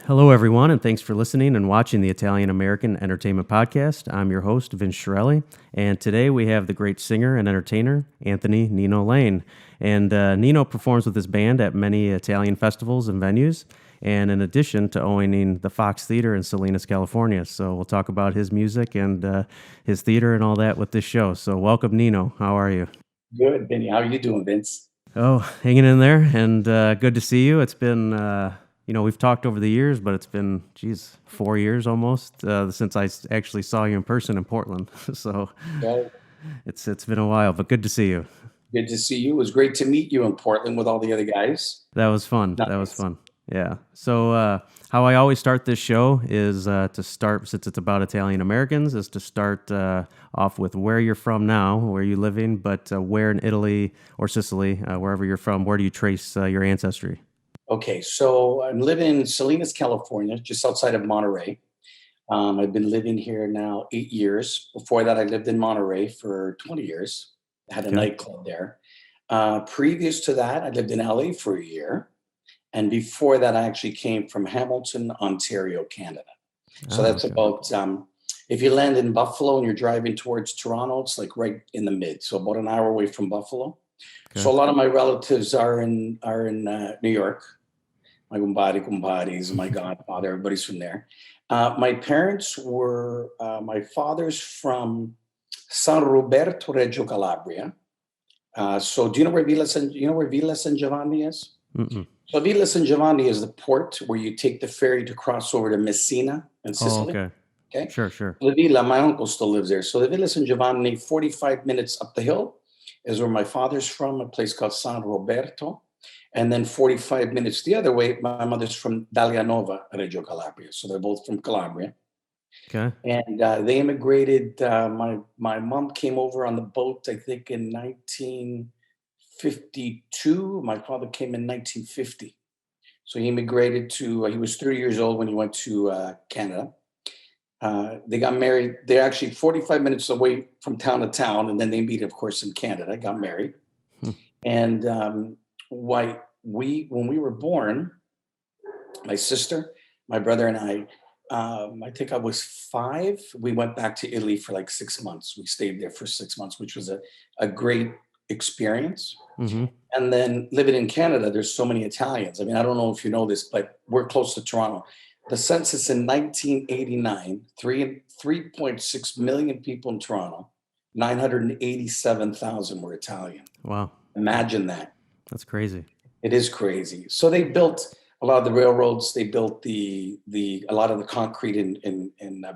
Hello, everyone, and thanks for listening and watching the Italian American Entertainment Podcast. I'm your host, Vince Chiarelli, and today we have the great singer and entertainer, Anthony Nino Lane. And Nino performs with his band at many Italian festivals and venues, and in addition to owning the Fox Theater in Salinas, California. So we'll talk about his music and his theater and all that with this show. So welcome, Nino. How are you? Good, Benny. How are you doing, Vince? Oh, hanging in there, and good to see you. It's been, we've talked over the years, but it's been, 4 years almost since actually saw you in person in Portland. So Yeah, it's been a while, but good to see you. good to see you. It was great to meet you in Portland with all the other guys. That was fun. That was Nice. fun. Yeah. So how I always start this show is to start, since it's about Italian Americans, is to start off with where you're from now, where you're living, but where in Italy or Sicily, wherever you're from, where do you trace your ancestry? Okay, so I'm living in Salinas, California, just outside of Monterey. I've been living here now 8 years. Before that, I lived in Monterey for 20 years. I had a Okay. nightclub there. Previous to that, I lived in LA for a year. And before that, I actually came from Hamilton, Ontario, Canada. So Ah, that's okay. about if you land in Buffalo and you're driving towards Toronto, it's like right in the mid, so about an hour away from Buffalo. So Okay. a lot of my relatives are in New York. My kumparis, my godfather, everybody's from there. My parents were my father's from San Roberto, Reggio Calabria. So do you know where Villa San Giovanni is? Mm-mm. So Villa San Giovanni is the port where you take the ferry to cross over to Messina in Oh, Sicily. okay. Okay. Sure, sure. The villa, my uncle still lives there. So the Villa San Giovanni, 45 minutes up the hill, is where my father's from, a place called San Roberto. And then 45 minutes the other way, my mother's from Dalianova, Reggio Calabria. So they're both from Calabria. Okay. And they immigrated. My mom came over on the boat, I think, in 1952. My father came in 1950. So he immigrated to, he was 30 years old when he went to Canada. They got married. They're actually 45 minutes away from town to town, and then they meet, of course, in Canada. Got married, Hmm. and why when we were born, my sister, my brother, and I think I was 5. We went back to Italy for like 6 months. We stayed there for 6 months, which was a great experience. Mm-hmm. And then living in Canada, there's so many Italians. I mean, I don't know if you know this, but we're close to Toronto. The census in 1989, 3.6 million people in Toronto, 987,000 were Italian. Wow. Imagine that. That's crazy. It is crazy. So they built a lot of the railroads. They built the a lot of the concrete and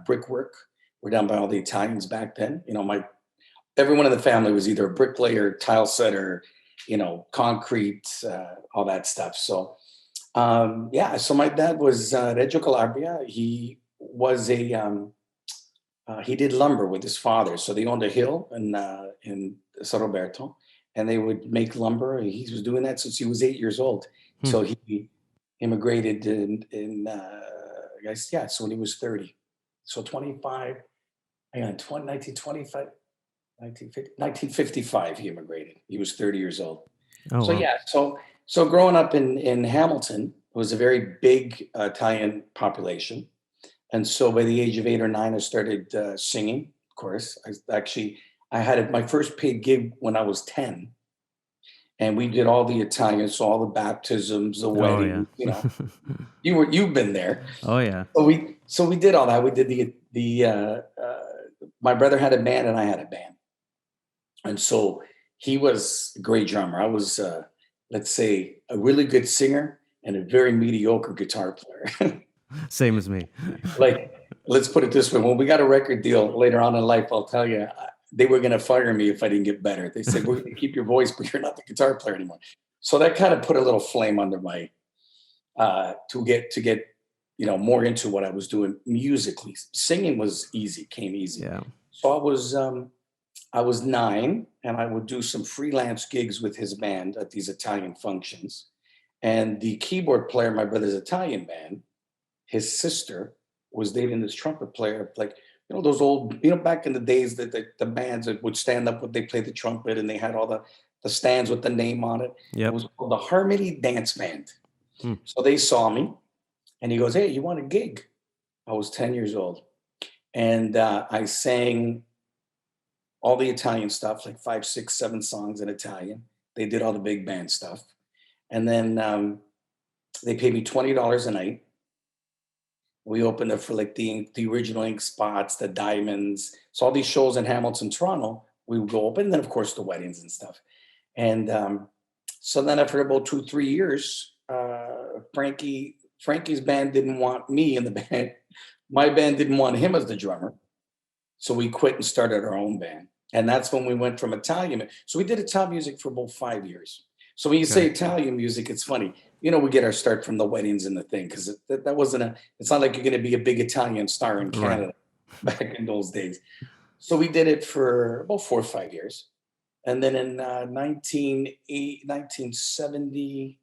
brickwork were done by all the Italians back then. My everyone in the family was either a bricklayer, tile setter, concrete, all that stuff. So, yeah. So my dad was Reggio Calabria. He did lumber with his father. So they owned a hill in San Roberto, and they would make lumber. He was doing that since he was 8 years old. Hmm. So he immigrated I guess, yeah. So when he was 30, so 25. Hang on, 1925. 1955 he immigrated. He was 30 years old. Oh, So wow. yeah, so growing up in Hamilton, it was a very big Italian population. And so by the age of 8 or 9, I started singing, of course. I had my first paid gig when I was 10. And we did all the Italian, so all the baptisms, the Oh, yeah. weddings, you've been there. Oh, yeah. So we did all that. We did my brother had a band and I had a band. And so he was a great drummer. I was, let's say, a really good singer and a very mediocre guitar player. Same as me. Like, let's put it this way: when we got a record deal later on in life, I'll tell you, they were going to fire me if I didn't get better. They said, "We're going to keep your voice, but you're not the guitar player anymore." So that kind of put a little flame under my to get more into what I was doing musically. Singing was easy, came easy. Yeah. So I was 9, and I would do some freelance gigs with his band at these Italian functions. And the keyboard player, in my brother's Italian band, his sister was dating this trumpet player, like those old, back in the days that the bands that would stand up when they played the trumpet, and they had all the stands with the name on it. It Yep. was called the Harmony Dance Band. Hmm. So they saw me, And he goes, "Hey, you want a gig?" I was 10 years old. And I sang all the Italian stuff, like five, six, seven songs in Italian. They did all the big band stuff. And then they paid me $20 a night. We opened up for like the original Ink Spots, the Diamonds. So all these shows in Hamilton, Toronto, we would go open. And then, of course, the weddings and stuff. And so then after about 2, 3 years, Frankie's band didn't want me in the band. My band didn't want him as the drummer. So we quit and started our own band. And that's when we went from Italian. So we did Italian music for about 5 years. So when you say Okay. Italian music, it's funny. We get our start from the weddings and the thing, because that wasn't it's not like you're going to be a big Italian star in Right. Canada back in those days. So we did it for about 4 or 5 years. And then in 1970,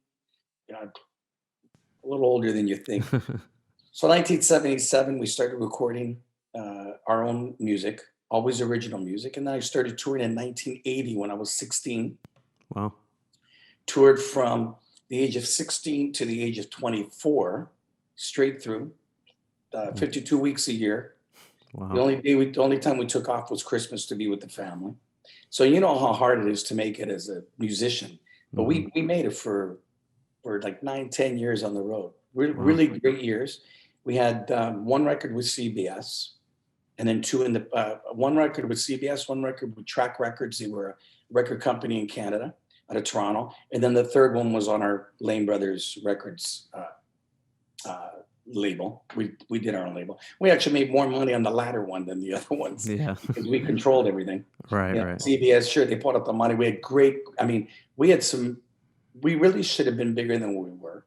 a little older than you think. So 1977, we started recording our own music, always original music. And then I started touring in 1980 when I was 16. Wow. Toured from the age of 16 to the age of 24, straight through, 52 weeks a year. Wow. The only time we took off was Christmas to be with the family. So you know how hard it is to make it as a musician. But Mhm. we made it for like 9, 10 years on the road. Wow. Really great years. We had one record with CBS, and then two in the one record with CBS, one record with Track Records. They were a record company in Canada, out of Toronto, and then the third one was on our Lane Brothers Records label. We did our own label. We actually made more money on the latter one than the other ones Yeah. because we controlled everything. Right. Right. CBS, sure, they put up the money. We had great. I mean, we had some. We really should have been bigger than we were.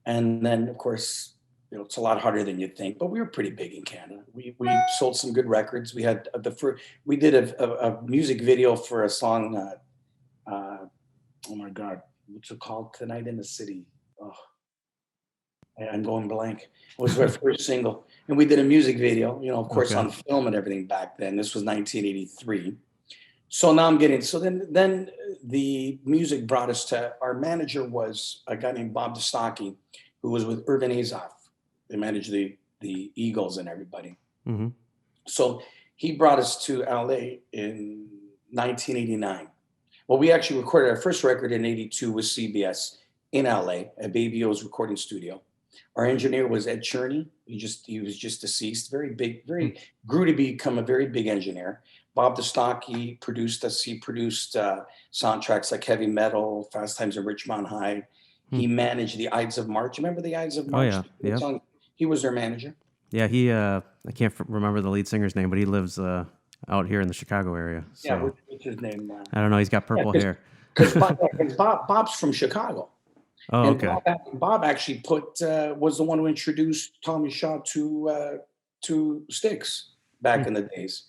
And then, of course, it's a lot harder than you think. But we were pretty big in Canada. We sold some good records. We had we did a music video for a song. Oh my God, what's it called? Tonight in the City. Oh, I'm going blank. It was our first single, and we did a music video. Of course, Okay. on film and everything back then. This was 1983. So now I'm getting. So then the music brought us to our manager was a guy named Bob Dostocki, who was with Irvin Azoff. They managed the Eagles and everybody. Hmm. So he brought us to LA in 1989. Well, we actually recorded our first record in '82 with CBS in LA at Baby O's recording studio. Our engineer was Ed Cherney. He was just deceased. Very big, grew to become a very big engineer. Bob Dostocki produced us. He produced soundtracks like Heavy Metal, Fast Times at Ridgemont High. He managed the Ides of March. Remember the Ides of Oh March? yeah. Yeah. Song? He was their manager. Yeah. He. I can't remember the lead singer's name, but he lives out here in the Chicago area. So Yeah, what's his name? I don't know. He's got purple hair. Because Bob's from Chicago. Oh, And okay. Bob actually was the one who introduced Tommy Shaw to Styx back in the days.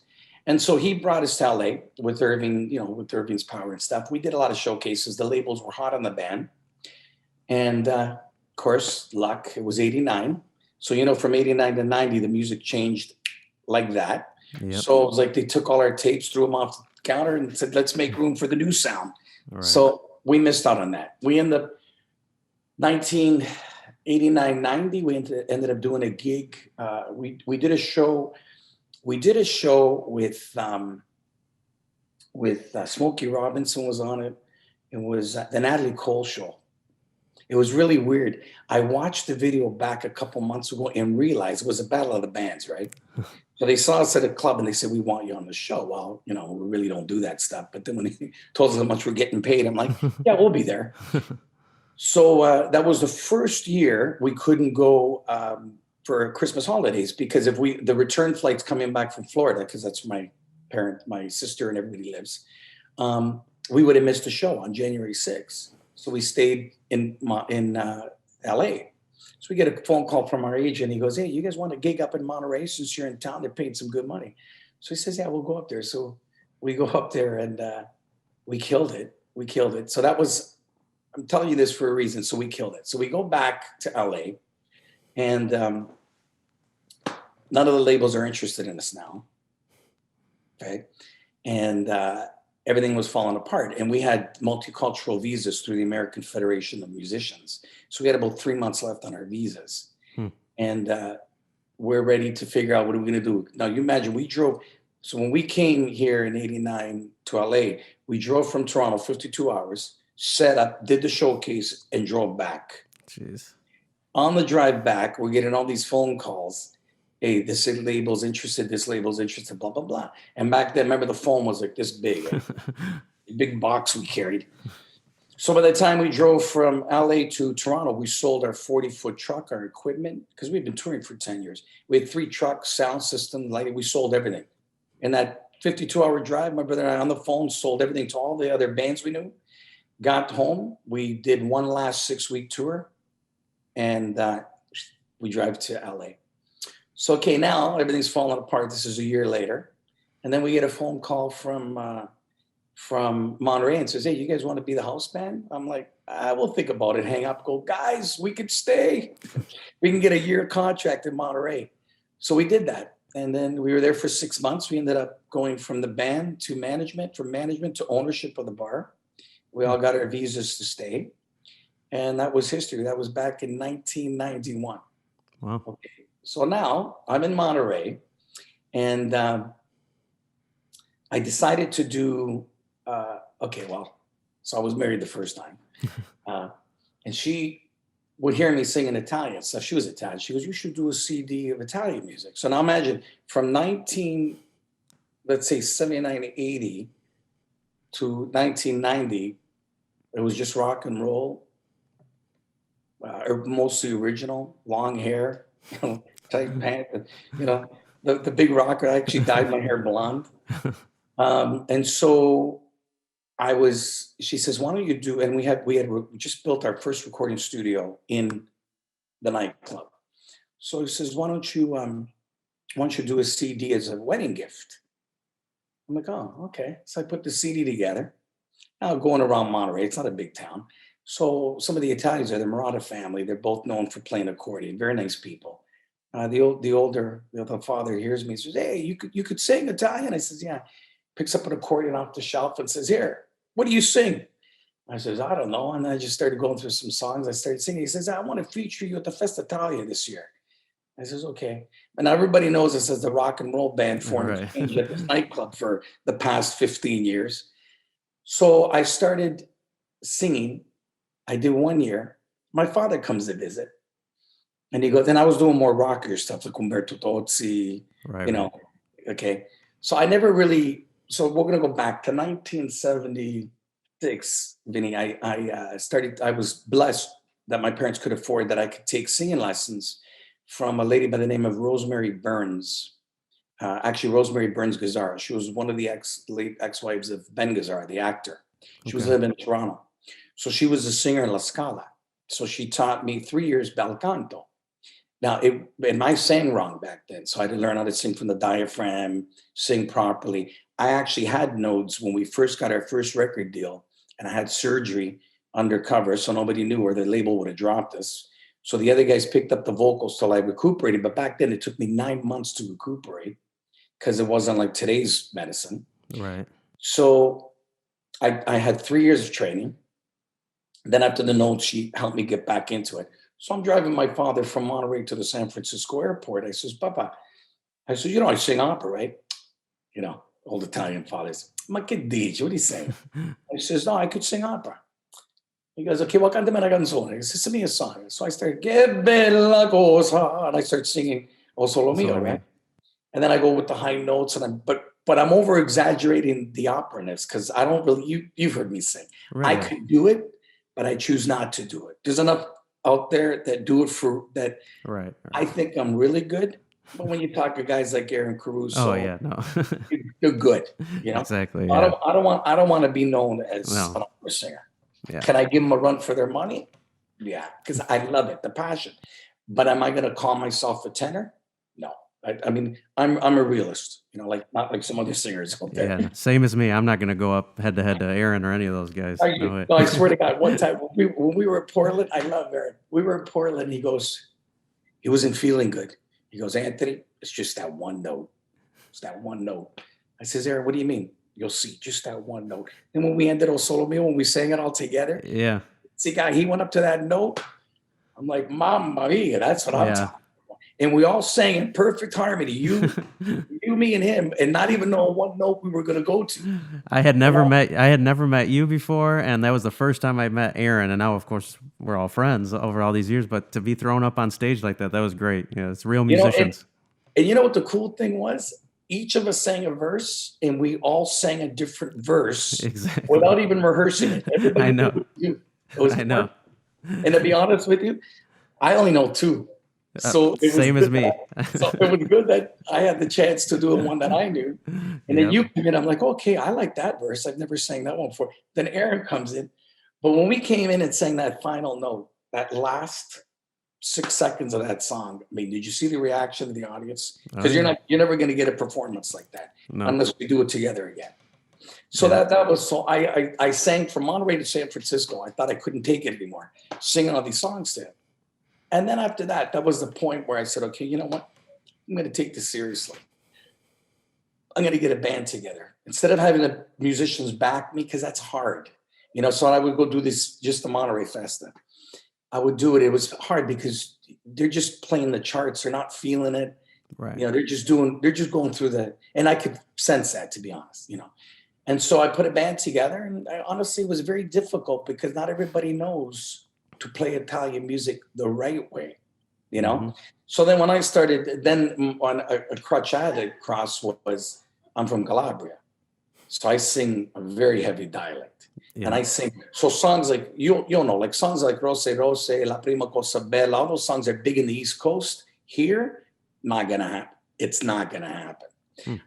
And so he brought us to LA with Irving, with Irving's Power and stuff. We did a lot of showcases. The labels were hot on the band. And of course, luck, it was 89. So, from 89 to 90, the music changed like that. Yep. So it was like they took all our tapes, threw them off the counter and said, let's make room for the new sound. Right. So we missed out on that. We ended up 1989, 90, we ended up doing a gig. We did a show. We did a show with Smokey Robinson was on it. It was the Natalie Cole show. It was really weird. I watched the video back a couple months ago and realized it was a battle of the bands, right? So they saw us at a club and they said, we want you on the show. Well, we really don't do that stuff. But then when they told us how much we're getting paid, I'm like, yeah, we'll be there. So that was the first year we couldn't go for Christmas holidays because the return flights coming back from Florida, because that's my sister and everybody lives, we would have missed the show on January 6th. So we stayed in LA. So we get a phone call from our agent. He goes, hey, you guys want a gig up in Monterey since you're in town? They're paying some good money. So he says, yeah, we'll go up there. So we go up there and we killed it. We killed it. So that was, I'm telling you this for a reason. So we killed it. So we go back to LA and none of the labels are interested in us now. Okay. And everything was falling apart. And we had multicultural visas through the American Federation of Musicians. So we had about 3 months left on our visas. Hmm. And we're ready to figure out what are we going to do. Now, you imagine we drove. So when we came here in 89 to LA, we drove from Toronto 52 hours, set up, did the showcase, and drove back. Jeez. On the drive back, we're getting all these phone calls. Hey, this label's interested, this label's interested, blah, blah, blah. And back then, remember the phone was like this big, a big box we carried. So by the time we drove from LA to Toronto, we sold our 40-foot truck, our equipment, because we've been touring for 10 years. We had 3 trucks, sound system, lighting, we sold everything. In that 52-hour drive, my brother and I on the phone sold everything to all the other bands we knew. Got home, we did one last 6-week tour, and we drive to LA. So, okay, now everything's falling apart. This is a year later. And then we get a phone call from Monterey and says, hey, you guys want to be the house band? I'm like, I will think about it. Hang up, go, guys, we could stay. We can get a year contract in Monterey. So we did that. And then we were there for 6 months. We ended up going from the band to management, from management to ownership of the bar. We all got our visas to stay. And that was history. That was back in 1991. Wow. Okay. So now I'm in Monterey, and I decided to do, so I was married the first time. And she would hear me sing in Italian. So she was Italian. She goes, you should do a CD of Italian music. So now imagine from 79, 80 to 1990, it was just rock and roll, mostly original, long hair, tight pants, the big rocker. I actually dyed my hair blonde. And so she says, why don't you do, and we just built our first recording studio in the nightclub. So he says, why don't you do a CD as a wedding gift? I'm like, oh, okay. So I put the CD together. Now going around Monterey, it's not a big town. So some of the Italians are the Murata family. They're both known for playing accordion. Very nice people. The father hears me and says, hey, you could sing Italian? I says, yeah. Picks up an accordion off the shelf and says, here, what do you sing? I says, I don't know. And I just started going through some songs. I started singing. He says, I want to feature you at the Festa Italia this year. I says, okay. And everybody knows this as the rock and roll band formed at this nightclub for the past 15 years. So I started singing. I did 1 year. My father comes to visit. And he goes, and I was doing more rockier stuff like Umberto Tozzi, okay. So I never really, so we're going to go back to 1976, Vinny. I was blessed that my parents could afford that I could take singing lessons from a lady by the name of Rosemary Burns. Actually, Rosemary Burns Gazzara. She was one of the late ex-wives of Ben Gazzara, the actor. She was living in Toronto. So she was a singer in La Scala. So she taught me 3 years bel canto. Now, and I sang wrong back then. So I had to learn how to sing from the diaphragm, sing properly. I actually had nodes when we first got our first record deal, and I had surgery undercover, so nobody knew, or the label would have dropped us. So the other guys picked up the vocals till I recuperated. But back then it took me 9 months to recuperate because it wasn't like today's medicine. Right. So I had 3 years of training. Then after the notes, she helped me get back into it. So I'm driving my father from Monterey to the San Francisco airport. I says, Papa, I said, I sing opera, right? Old Italian fathers. Ma che dici? What are you saying? I says, no, I could sing opera. He goes, okay, well, cantami una canzone. He says, sing me a song. So I started, che bella cosa. And I start singing O Solo Mio, right? And then I go with the high notes, but I'm over exaggerating the opera-ness because I don't really, you've heard me sing. Right. I could do it, but I choose not to do it. There's enough out there that do it for that. Right. I think I'm really good. But when you talk to guys like Aaron Caruso, you're good. Exactly. Yeah. I don't want to be known as an opera singer. Yeah. Can I give them a run for their money? Yeah, because I love it, the passion. But am I going to call myself a tenor? No. I mean, I'm a realist, not like some other singers out there. Yeah, same as me. I'm not going to go up head to head to Aaron or any of those guys. No, I swear to God, one time when we were at Portland, I love Aaron. We were in Portland. He wasn't feeling good. He goes, Anthony, it's just that one note. It's that one note. I says, Aaron, what do you mean? you'll see just that one note. And when we ended O Solo Mio, when we sang it all together, Yeah. see, guy, he went up to that note. I'm like, Mamma mia, that's what I'm Yeah. talking about. And we all sang in perfect harmony. You, me, and him, and not even knowing what note we were going to go to. I had never met you before, and that was the first time I met Aaron. And now, of course, we're all friends over all these years. But to be thrown up on stage like that was great. You know, it's real You know, musicians. and you know what the cool thing was? Each of us sang a verse, and we all sang a different verse Exactly. without even rehearsing it. Everybody I know. knew it was I know. And to be honest with you, I only know two. So it was Same as me. So it was good that I had the chance to do the one that I knew. And then you come in, I'm like, okay, I like that verse. I've never sang that one before. Then Aaron comes in. But when we came in and sang that final note, that last 6 seconds of that song, I mean, did you see the reaction of the audience? Because you're never going to get a performance like that unless we do it together again. So that was so I sang from Monterey to San Francisco. I thought I couldn't take it anymore, singing all these songs to him. And then after that was the point where I said, okay, you know what? I'm going to take this seriously. I'm going to get a band together instead of having the musicians back me, because that's hard. You know, so I would go do this, just the Monterey Festa. I would do it. It was hard because they're just playing the charts. They're not feeling it. Right. You know, they're just going through and I could sense that, to be honest, you know. And so I put a band together, and honestly, it was very difficult because not everybody knows to play Italian music the right way, you know? Mm-hmm. So then when I started, then on a crutch I had to cross was, I'm from Calabria. So I sing a very heavy dialect. Yeah. And I sing, so songs like, you'll know, like songs like Rose Rose, La Prima Cosa Bella, all those songs are big in the East Coast. Here, not gonna happen. It's not gonna happen.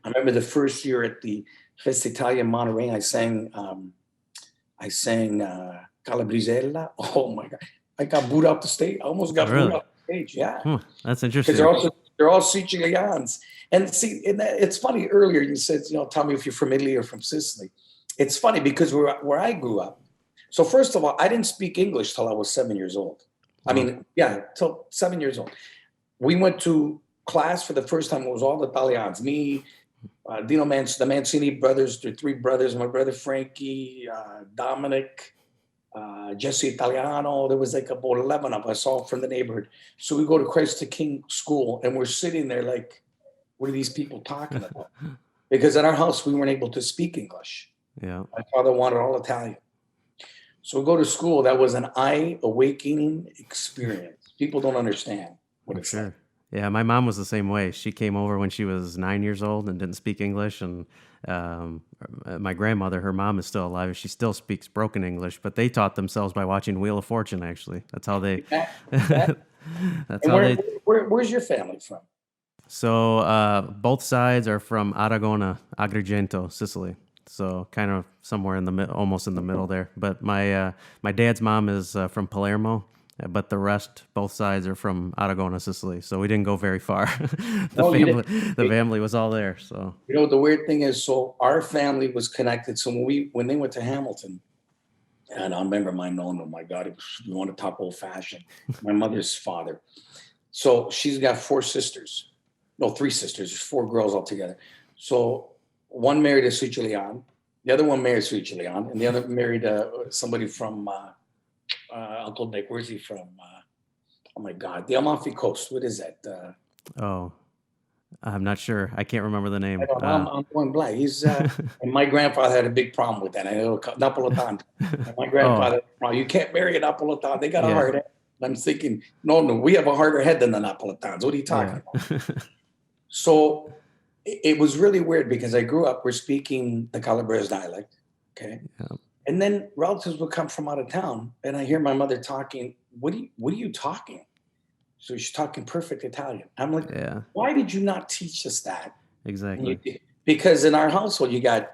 I remember the first year at the Festa Italia in Monterey, I sang Calabrisella. Oh my God. I got booed off the stage. I almost got booed off the stage. Yeah. That's interesting. Because they're all Sicilians. And see, it's funny, earlier you said, you know, tell me if you're from Italy or from Sicily. It's funny because where I grew up, so first of all, I didn't speak English till I was 7 years old. I mean, till 7 years old. We went to class for the first time. It was all the Italians. Me, Dino the Mancini brothers, the three brothers, my brother Frankie, Dominic, Jesse Italiano. There was like about 11 of us, all from the neighborhood. So we go to Christ the King school, and we're sitting there like, what are these people talking about? Because at our house, we weren't able to speak English. Yeah. My father wanted all Italian. So we go to school. That was an eye-awakening experience. People don't understand what it's like. Yeah, my mom was the same way. She came over when she was 9 years old and didn't speak English. And my grandmother, her mom is still alive. She still speaks broken English, but they taught themselves by watching Wheel of Fortune, actually. That's how they... Where's your family from? So both sides are from Aragona, Agrigento, Sicily. So kind of somewhere in the almost in the middle there. But my dad's mom is from Palermo. But the rest, both sides are from Aragona, Sicily. So we didn't go very far. The family was all there. So you know, the weird thing is, so our family was connected. So when they went to Hamilton, and I remember my nonna, oh my God, we want to talk old fashioned. My mother's father. So she's got 4 sisters. No, 3 sisters. There's 4 girls altogether. So one married a Sicilian, the other one married a Sicilian, and the other married somebody from Uncle Nick. Where's he from? Oh my God, the Amalfi Coast. What is that? I'm not sure. I can't remember the name. I'm going black. He's and my grandfather had a big problem with that. I know Napolitan. My grandfather, you can't marry a Napolitan. They got a hard head. I'm thinking, no, we have a harder head than the Napolitans. What are you talking about? So it was really weird because I grew up, we're speaking the Calabrese dialect. Okay. Yeah. And then relatives would come from out of town, and I hear my mother talking. What are you talking? So she's talking perfect Italian. I'm like, why did you not teach us that? Exactly. Because in our household, you got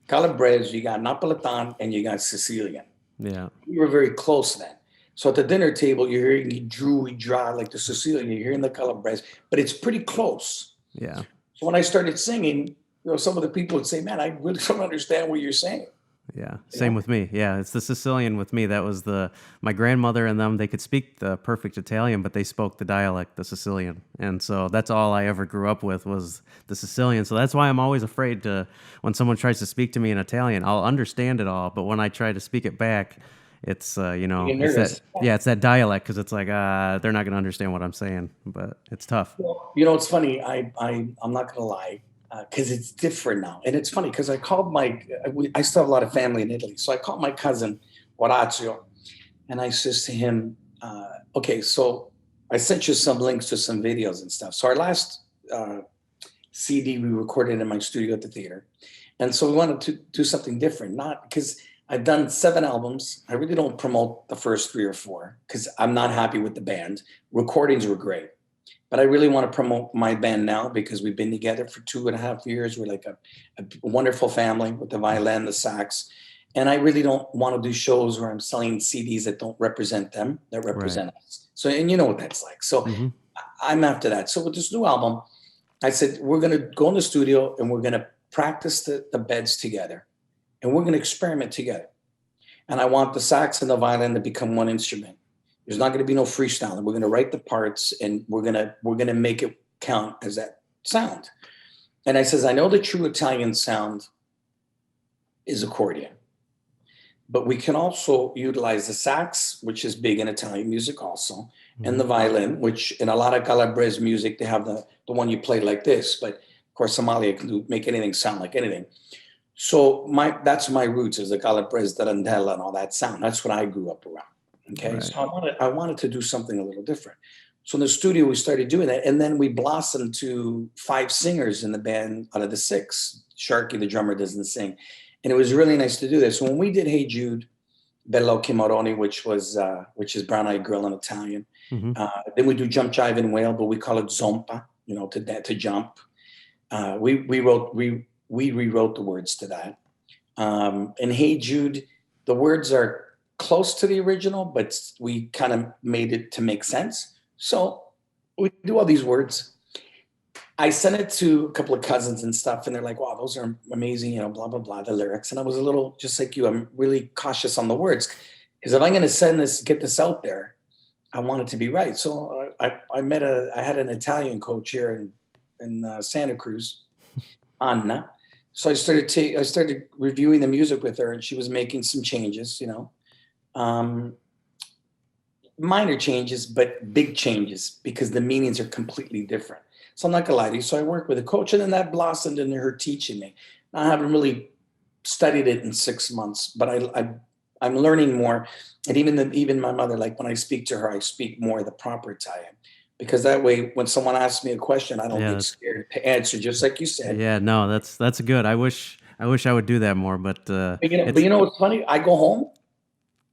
Calabrese, you got Napolitan, and you got Sicilian. Yeah. We were very close then. So at the dinner table, you're hearing he dry like the Sicilian, you're hearing the Calabrese, but it's pretty close. Yeah. So when I started singing, you know, some of the people would say, man, I really don't understand what you're saying. Yeah, You same know, with me. Yeah, it's the Sicilian with me. That was the my grandmother and them. They could speak the perfect Italian, but they spoke the dialect, the Sicilian, and so that's all I ever grew up with was the Sicilian. So that's why I'm always afraid to when someone tries to speak to me in Italian. I'll understand it all, but when I try to speak it back, it's you get it's that nervous. yeah, it's that dialect because it's like they're not gonna understand what I'm saying, but it's tough. Well, you know, it's funny. I'm not gonna lie, because it's different now, and it's funny because I called my. I still have a lot of family in Italy, so I called my cousin Horazio, and I says to him, "Okay, so I sent you some links to some videos and stuff. So our last CD we recorded in my studio at the theater, and so we wanted to do something different. Not because I've done 7 albums. I really don't promote the first 3 or 4 because I'm not happy with the band. Recordings were great, but I really want to promote my band now because we've been together for 2.5 years. We're like a wonderful family with the violin, the sax. And I really don't want to do shows where I'm selling CDs that don't represent them, that Right. represent us. So, and you know what that's like. So Hmm. I'm after that. So with this new album, I said, we're going to go in the studio and we're going to practice the beds together and we're going to experiment together. And I want the sax and the violin to become one instrument. There's not going to be no freestyling. We're going to write the parts and we're going to make it count as that sound. And I says, I know the true Italian sound is accordion, but we can also utilize the sax, which is big in Italian music also, and Hmm. the violin, which in a lot of Calabrese music, they have the one you play like this, but of course Somalia can make anything sound like anything. So that's my roots is the Calabrese, tarantella, and all that sound. That's what I grew up around. Okay, Right. so I wanted to do something a little different. So in the studio we started doing that, and then we blossomed to 5 singers in the band out of the 6. Sharky, the drummer, doesn't sing, and it was really nice to do this. So when we did "Hey Jude," Bello Chimaroni, which is Brown Eyed Girl in Italian. Hmm. Then we do "Jump Jive and Wail," but we call it "Zompa," to jump. We rewrote the words to that. And "Hey Jude," the words are close to the original, but we kind of made it to make sense. So we do all these words. I sent it to a couple of cousins and stuff, and they're like, "Wow, those are amazing," blah blah blah, the lyrics. And I was a little just like you. I'm really cautious on the words because if I'm going to get this out there, I want it to be right. So I had an Italian coach here in Santa Cruz, Anna. So I started reviewing the music with her, and she was making some changes, um, minor changes, but big changes because the meanings are completely different. So I'm not gonna lie to you. So I worked with a coach, and then that blossomed into her teaching me. I haven't really studied it in 6 months, but I'm learning more. And even my mother, like when I speak to her, I speak more the proper Italian because that way, when someone asks me a question, I don't Yeah, get scared to answer. Just like you said, yeah, no, that's good. I wish I would do that more, but but it's you know what's funny? I go home,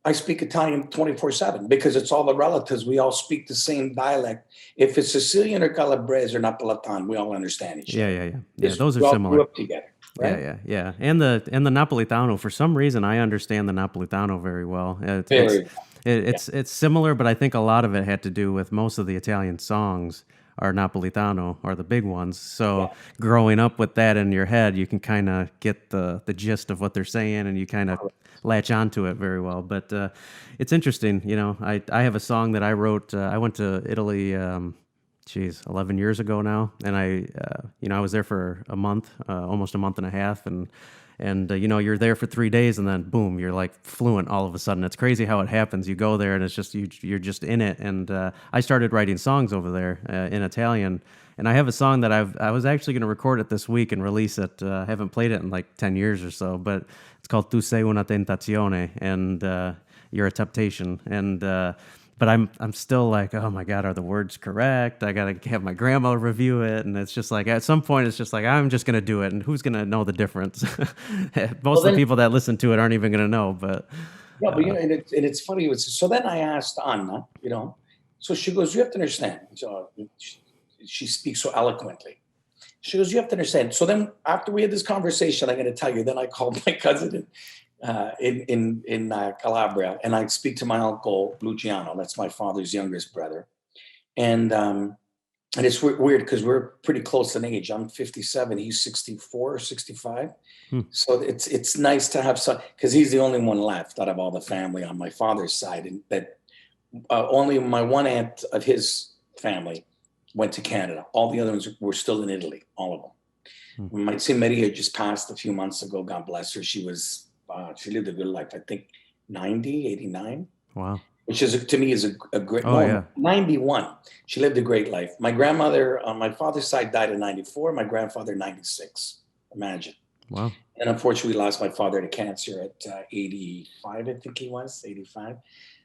I speak Italian 24/7 because it's all the relatives. We all speak the same dialect. If it's Sicilian or Calabrese or Napolitan, we all understand each yeah, other yeah, yeah, yeah. because Those are we all grew similar. up together, Yeah, right? yeah, yeah. And the Napolitano. For some reason, I understand the Napolitano very well. Very, yeah, It's similar, but I think a lot of it had to do with most of the Italian songs are Napolitano, are the big ones. So yeah. growing up with that in your head, you can kind of get the gist of what they're saying, and you kind of latch onto it very well. But it's interesting, I have a song that I wrote. I went to Italy. 11 years ago now, and I was there for a month, almost a month and a half, and you're there for 3 days, and then boom, you're like fluent all of a sudden. It's crazy how it happens. You go there, and it's just you're just in it. And I started writing songs over there in Italian, and I have a song that I was actually going to record it this week and release it. I haven't played it in like 10 years or so, but it's called "Tu sei una tentazione," and you're a temptation, and but I'm still like, oh my god, are the words correct? I gotta have my grandma review it, and it's just like at some point it's just like I'm just gonna do it, and who's gonna know the difference? Well, Most of the then, people that listen to it aren't even gonna know. But yeah, but and it's funny. So then I asked Anna, so she goes, you have to understand. So she speaks so eloquently. She goes, you have to understand. So then after we had this conversation, I'm going to tell you. Then I called my cousin in Calabria, and I speak to my uncle Luciano. That's my father's youngest brother, and And it's weird because we're pretty close in age. I'm 57. He's 64 or 65. Hmm. So it's nice to have some, because he's the only one left out of all the family on my father's side, and that only my one aunt of his family went to Canada. All the other ones were still in Italy, all of them. Hmm. My Tia Maria just passed a few months ago. God bless her. She lived a good life. I think 90, 89. Wow. Which is to me is a great. Oh, yeah. 91. She lived a great life. My grandmother on my father's side died in 94. My grandfather 96. Imagine. Wow. And unfortunately, we lost my father to cancer at 85. I think he was 85.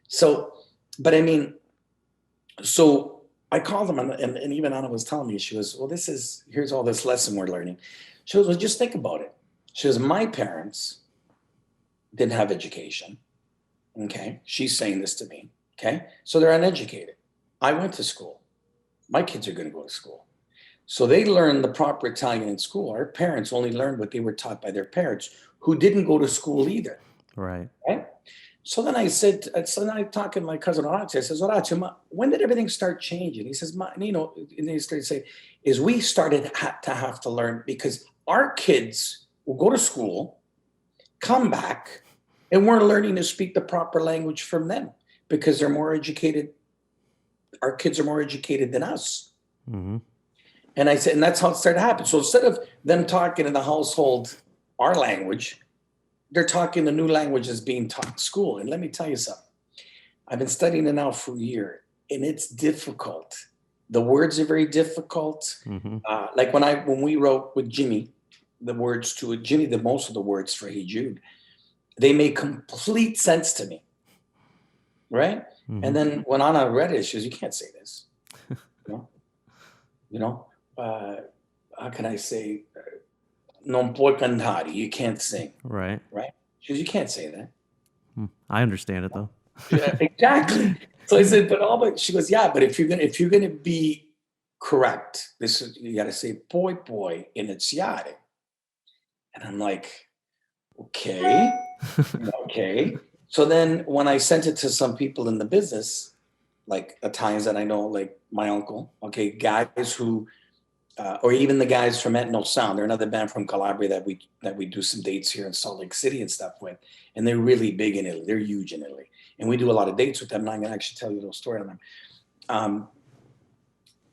So, but I mean, so I called him, and even Anna was telling me, she was, well, here's all this lesson we're learning. She goes, well, just think about it. She goes, my parents didn't have education. Okay. She's saying this to me. Okay. So they're uneducated. I went to school. My kids are going to go to school. So they learned the proper Italian in school. Our parents only learned what they were taught by their parents, who didn't go to school either. Right. Right. So then I said, so then I talked to my cousin Horacio. I says, Horacio, when did everything start changing? He says, Nino, and he started to say, is we started to have to learn, because our kids will go to school, come back, and we're learning to speak the proper language from them because they're more educated. Our kids are more educated than us. Mm-hmm. And I said, and that's how it started to happen. So instead of them talking in the household our language, they're talking the new languages being taught in school. And let me tell you something. I've been studying it now for a year, and it's difficult. The words are very difficult. Mm-hmm. Like when we wrote with Jimmy, the words to it, Jimmy did most of the words for Hey Jude. They made complete sense to me, right? Mm-hmm. And then when Anna read it, she goes, "You can't say this." How can I say? Non puoi cantare. You can't sing, Right. right? She goes, "You can't say that." I understand it though. Yeah, exactly. So I said, but she goes, "Yeah, but if you're gonna be correct, you got to say puoi iniziare." And I'm like, okay. Okay. So then when I sent it to some people in the business, like Italians that I know, like my uncle, okay, guys who, or even the guys from Etno Sound, they're another band from Calabria that we do some dates here in Salt Lake City and stuff with, and they're really big in Italy. They're huge in Italy, and we do a lot of dates with them. And I'm gonna actually tell you a little story on them.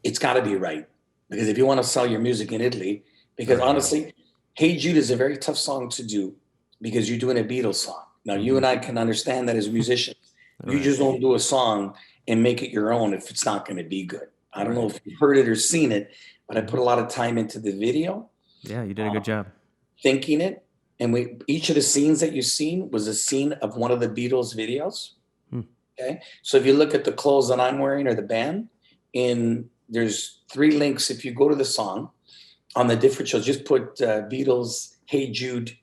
It's got to be right, because if you want to sell your music in Italy, because honestly, Hey Jude is a very tough song to do, because you're doing a Beatles song. Now, you and I can understand that as musicians. You just don't do a song and make it your own if it's not going to be good. I don't know if you've heard it or seen it, but I put a lot of time into the video. Yeah, you did a good job. Thinking it. And each of the scenes that you've seen was a scene of one of the Beatles videos. Okay. So if you look at the clothes that I'm wearing or the band, there's 3 links. If you go to the song on the different shows, just put Beatles, Hey Jude,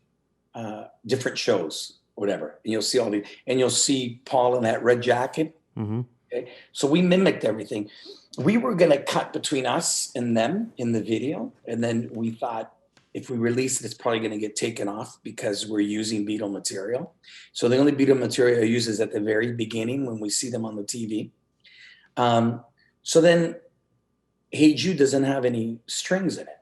different shows, whatever, and you'll see and you'll see Paul in that red jacket. Mm-hmm. Okay, so we mimicked everything. We were going to cut between us and them in the video, and then we thought if we release it, it's probably going to get taken off because we're using Beatle material. So the only Beatle material I use is at the very beginning when we see them on the TV. So then Hey Jude doesn't have any strings in it.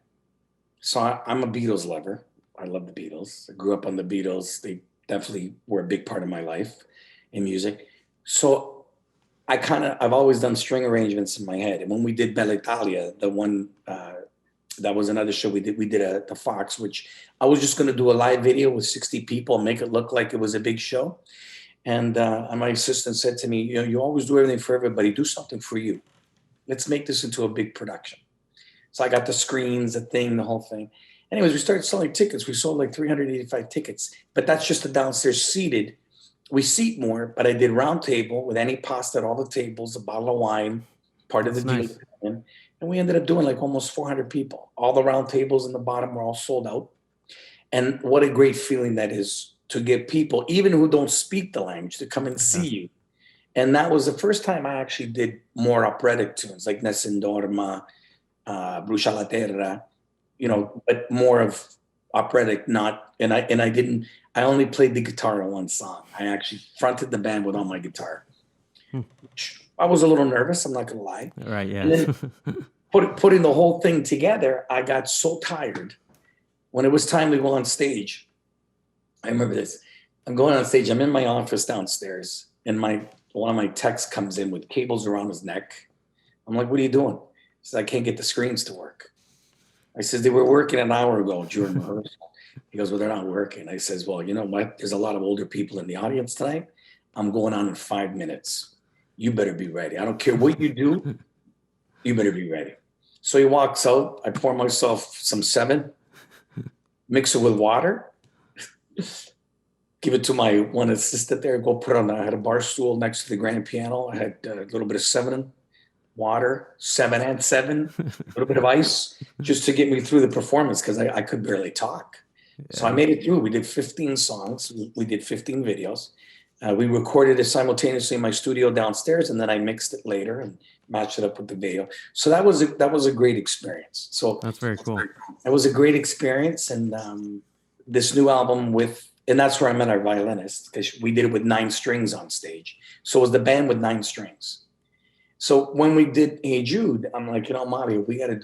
So I'm a Beatles lover. I love the Beatles. I grew up on the Beatles. They definitely were a big part of my life in music. So I've always done string arrangements in my head. And when we did Bella Italia, the one, that was another show we did at the Fox, which I was just going to do a live video with 60 people and make it look like it was a big show. And my assistant said to me, you always do everything for everybody. Do something for you. Let's make this into a big production. So I got the screens, the whole thing. Anyways, we started selling tickets. We sold like 385 tickets, but that's just the downstairs seated. We seat more, but I did round table with any pasta at all the tables, a bottle of wine, part of the deal. Nice. And we ended up doing like almost 400 people. All the round tables in the bottom were all sold out. And what a great feeling that is to get people, even who don't speak the language, to come and see you. And that was the first time I actually did more operatic tunes like Nessun Dorma, Brucia la Terra, but more of operatic, I only played the guitar on one song. I actually fronted the band with all my guitar. I was a little nervous, I'm not going to lie. Right, yeah. putting the whole thing together, I got so tired. When it was time to go on stage, I remember this. I'm going on stage. I'm in my office downstairs, and one of my techs comes in with cables around his neck. I'm like, "What are you doing?" He says, "I can't get the screens to work." I says, "They were working an hour ago during rehearsal." He goes, "Well, they're not working." I says, "Well, you know what? There's a lot of older people in the audience tonight. I'm going on in 5 minutes. You better be ready. I don't care what you do. You better be ready." So he walks out. I pour myself some 7, mix it with water, give it to my one assistant there, go put it on. I had a bar stool next to the grand piano. I had a little bit of 7 water, 7 and 7, a little bit of ice, just to get me through the performance because I could barely talk. Yeah. So I made it through. We did 15 songs. We did 15 videos. We recorded it simultaneously in my studio downstairs, and then I mixed it later and matched it up with the video. So that was a great experience. So that's very cool. It was a great experience, and this new album and that's where I met our violinist, because we did it with 9 strings on stage. So it was the band with 9 strings. So when we did Hey Jude, I'm like, Mario, we got to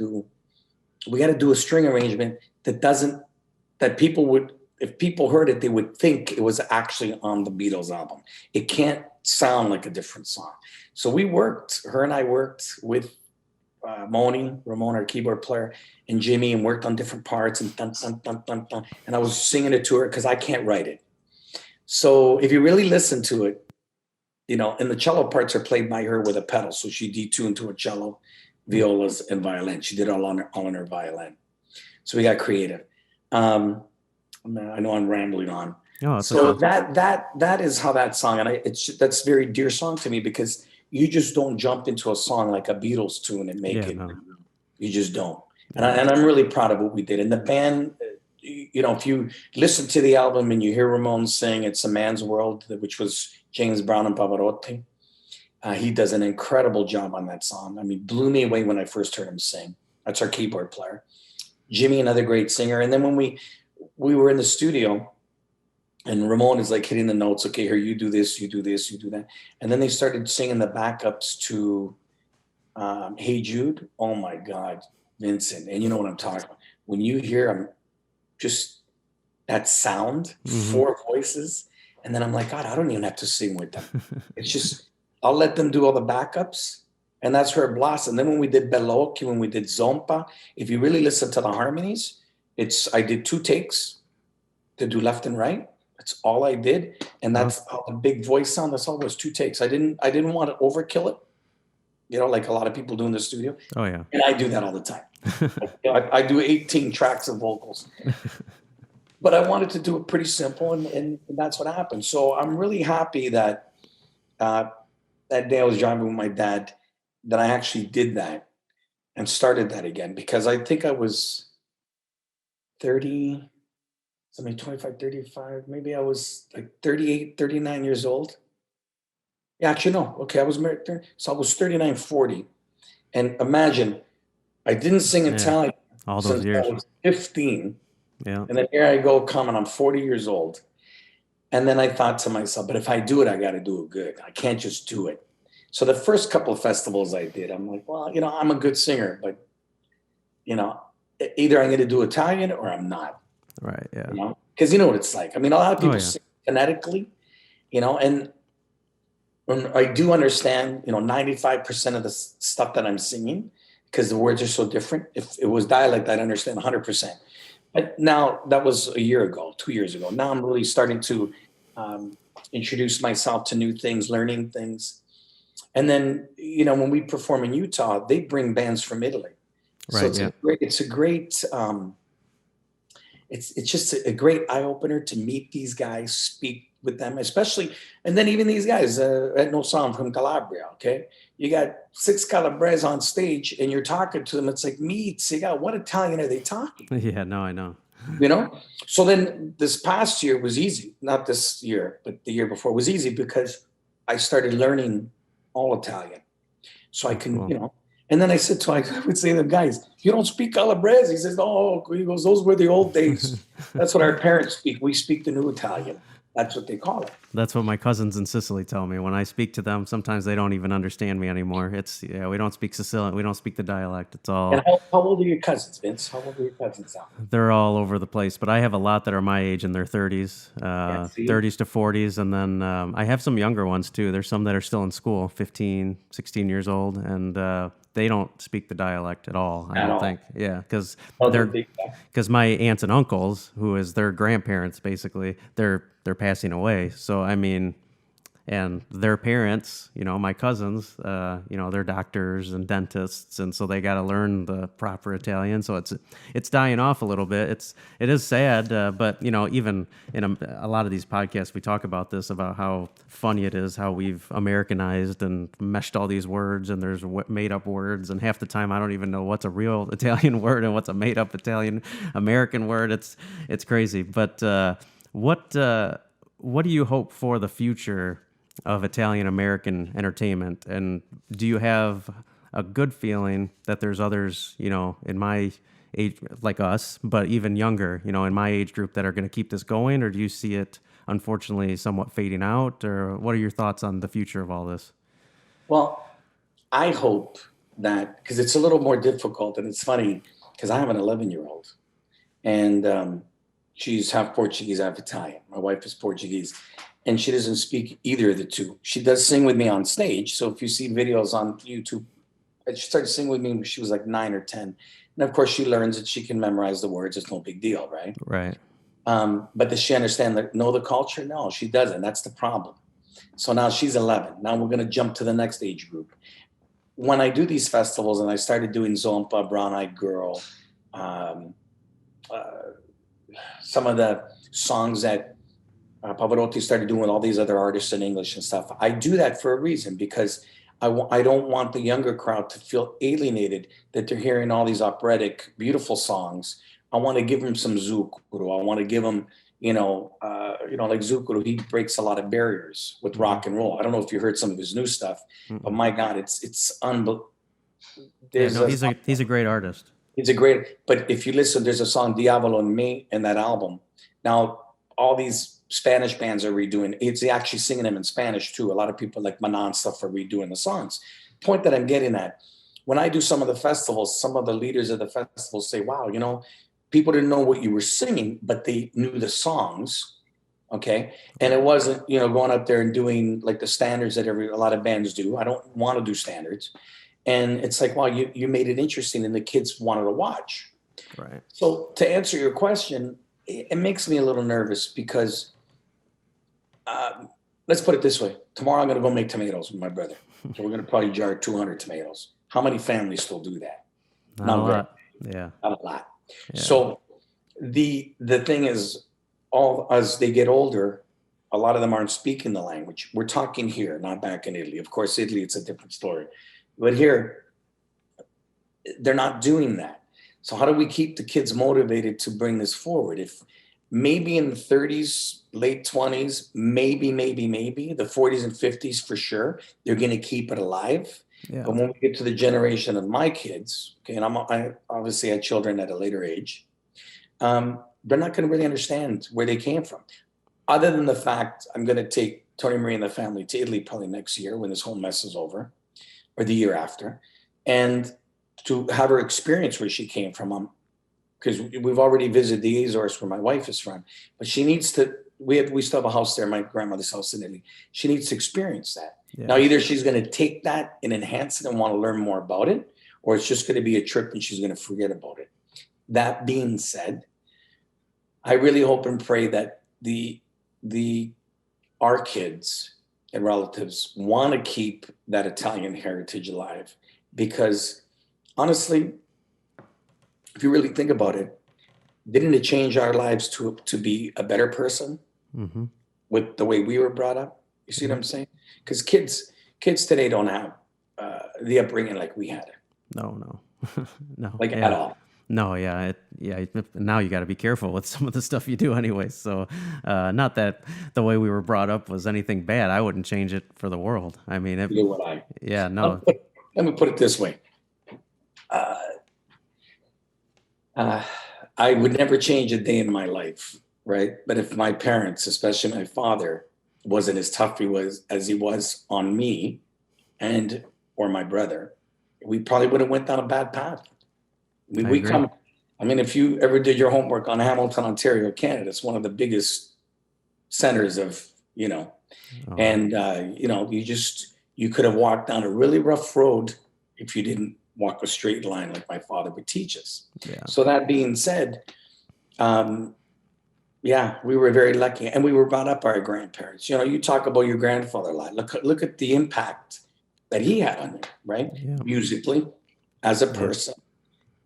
do a string arrangement that people would, if people heard it, they would think it was actually on the Beatles album. It can't sound like a different song. So her and I worked with Ramon, our keyboard player, and Jimmy, and worked on different parts and dun, dun, dun, dun, dun. And I was singing it to her because I can't write it. So if you really listen to it, and the cello parts are played by her with a pedal. So she detuned to a cello, violas, and violin. She did it all on her violin. So we got creative. I know I'm rambling on. Oh, so that is how that song, and that's a very dear song to me, because you just don't jump into a song like a Beatles tune and make it. No. You just don't. And I'm really proud of what we did. And the band, if you listen to the album and you hear Ramon sing "It's a Man's World," which was James Brown and Pavarotti, he does an incredible job on that song. I mean, blew me away when I first heard him sing. That's our keyboard player. Jimmy, another great singer. And then when we were in the studio, and Ramon is like hitting the notes. Okay, here, you do this, you do this, you do that. And then they started singing the backups to Hey Jude. Oh my God, Vincent. And you know what I'm talking about. When you hear just that sound, 4 voices, and then I'm like, God, I don't even have to sing with them. It's just, I'll let them do all the backups. And that's where it blossomed. And then when we did Bellocchi, when we did Zompa, if you really listen to the harmonies, I did 2 takes to do left and right. That's all I did. And that's how the big voice sound. That's all it was, 2 takes. I didn't want to overkill it, like a lot of people do in the studio. Oh, yeah. And I do that all the time. I do 18 tracks of vocals. But I wanted to do it pretty simple, and that's what happened. So I'm really happy that that day I was driving with my dad, that I actually did that and started that again, because I think I was 30, something 25, 35, maybe I was like 38, 39 years old. Yeah, actually, no. Okay, I was married, so I was 39, 40. And imagine, I didn't sing Italian all those years. I was 15. Yeah. And then here I go, I'm 40 years old. And then I thought to myself, but if I do it, I got to do it good. I can't just do it. So the first couple of festivals I did, I'm like, well, I'm a good singer, but, either I'm going to do Italian or I'm not. Right, yeah. Because you know what it's like. I mean, a lot of people sing phonetically, and when I do understand, 95% of the stuff that I'm singing, because the words are so different. If it was dialect, I'd understand 100%. But now, that was a year ago, 2 years ago. Now I'm really starting to introduce myself to new things, learning things. And then, when we perform in Utah, they bring bands from Italy. Right, so it's just a great eye opener to meet these guys, speak with them, especially, and then even these guys at No Sound from Calabria. Okay, you got 6 Calabrese on stage, and you're talking to them. It's like meat. So what Italian are they talking? Yeah, no, I know. So then this past year was easy. Not this year, but the year before was easy, because I started learning all Italian, so I can, cool. And then I would say to them, guys, you don't speak Calabrese. He says, oh, he goes, those were the old days. That's what our parents speak. We speak the new Italian. That's what they call it. That's what my cousins in Sicily tell me. When I speak to them, sometimes they don't even understand me anymore. It's yeah, we don't speak Sicilian, we don't speak the dialect. It's And all how old are your cousins, Vince? How old are your cousins now? they're all over the place. But I have a lot that are my age in their 30s, Yeah, see? 30s to 40s, and then I have some younger ones too. There's some that are still in school, 15, 16 years old, and they don't speak the dialect at all. I At don't all. think. Yeah, because Oh, they're they, because my aunts and uncles, who is their grandparents, basically, they're passing away. So I mean, and their parents, my cousins, they're doctors and dentists, and so they got to learn the proper Italian. So it's dying off a little bit. It is sad, but even in a lot of these podcasts, we talk about this, about how funny it is how we've Americanized and meshed all these words, and there's made up words, and half the time I don't even know what's a real Italian word and what's a made up Italian American word. It's crazy, but what what do you hope for the future of Italian American entertainment? And do you have a good feeling that there's others, in my age, like us, but even younger, in my age group, that are going to keep this going? Or do you see it, unfortunately, somewhat fading out? Or what are your thoughts on the future of all this? well, I hope that, because it's a little more difficult, and it's funny because I have an 11-year-old, and she's half Portuguese, half Italian. My wife is Portuguese, and she doesn't speak either of the two. She does sing with me on stage. So if you see videos on YouTube, she started singing with me when she was like 9 or 10. And of course, she learns it. She can memorize the words. It's no big deal, right? Right. But does she understand know the culture? No, she doesn't. That's the problem. So now she's 11. Now we're going to jump to the next age group. When I do these festivals, and I started doing Zompa, Brown Eyed Girl, um, uh, some of the songs that Pavarotti started doing with all these other artists in English and stuff. I do that for a reason, because I don't want the younger crowd to feel alienated that they're hearing all these operatic, beautiful songs. I want to give them some Zucchero. I want to give them, like Zucchero, he breaks a lot of barriers with rock and roll. I don't know if you heard some of his new stuff, but my God, it's unbelievable. Yeah, no, he's a great artist. He's a great, but if you listen, there's a song Diavolo en Me in that album. Now, all these Spanish bands are redoing. It's actually singing them in Spanish too. A lot of people like Manon stuff are redoing the songs. Point that I'm getting at, when I do some of the festivals, some of the leaders of the festivals say, wow, people didn't know what you were singing, but they knew the songs. Okay. And it wasn't, going up there and doing like the standards that a lot of bands do. I don't want to do standards. And it's like, wow, you made it interesting and the kids wanted to watch. Right. So to answer your question, it makes me a little nervous because let's put it this way. Tomorrow I'm going to go make tomatoes with my brother. So we're going to probably jar 200 tomatoes. How many families still do that? Not a lot. Yeah. Not a lot. Yeah. So the thing is, all as they get older, a lot of them aren't speaking the language. We're talking here, not back in Italy. Of course, Italy, it's a different story. But here, they're not doing that. So how do we keep the kids motivated to bring this forward? If maybe in the 30s, late 20s, maybe the 40s and 50s for sure, they're going to keep it alive. Yeah. But when we get to the generation of my kids, okay, and I obviously had children at a later age, they're not going to really understand where they came from. Other than the fact, I'm going to take Tony Marie and the family to Italy probably next year when this whole mess is over, or the year after, and to have her experience where she came from. Because we've already visited the Azores where my wife is from, but she needs to. We still have a house there, my grandmother's house in Italy. She needs to experience that. Yeah. Now, either she's going to take that and enhance it and want to learn more about it, or it's just going to be a trip and she's going to forget about it. That being said, I really hope and pray that our kids and relatives want to keep that Italian heritage alive, because honestly, if you really think about it, didn't it change our lives to be a better person with the way we were brought up? You see what I'm saying? Because kids today don't have the upbringing like we had. No, like at all. No, yeah. Now you got to be careful with some of the stuff you do anyway. So not that the way we were brought up was anything bad. I wouldn't change it for the world. I mean, yeah, no. Let me put it this way. I would never change a day in my life right? But if my parents, especially my father, wasn't as tough as he was on me and or my brother, we probably would have went down a bad path. I We agree. come. I mean, if you ever did your homework on Hamilton, Ontario, Canada, it's one of the biggest centers of, Oh, and you could have walked down a really rough road if you didn't walk a straight line like my father would teach us. yeah. So that being said, um, yeah, we were very lucky, and we were brought up by our grandparents. You talk about your grandfather a lot. Look at the impact that he had on you, right? Yeah. Musically, as a Yep. person,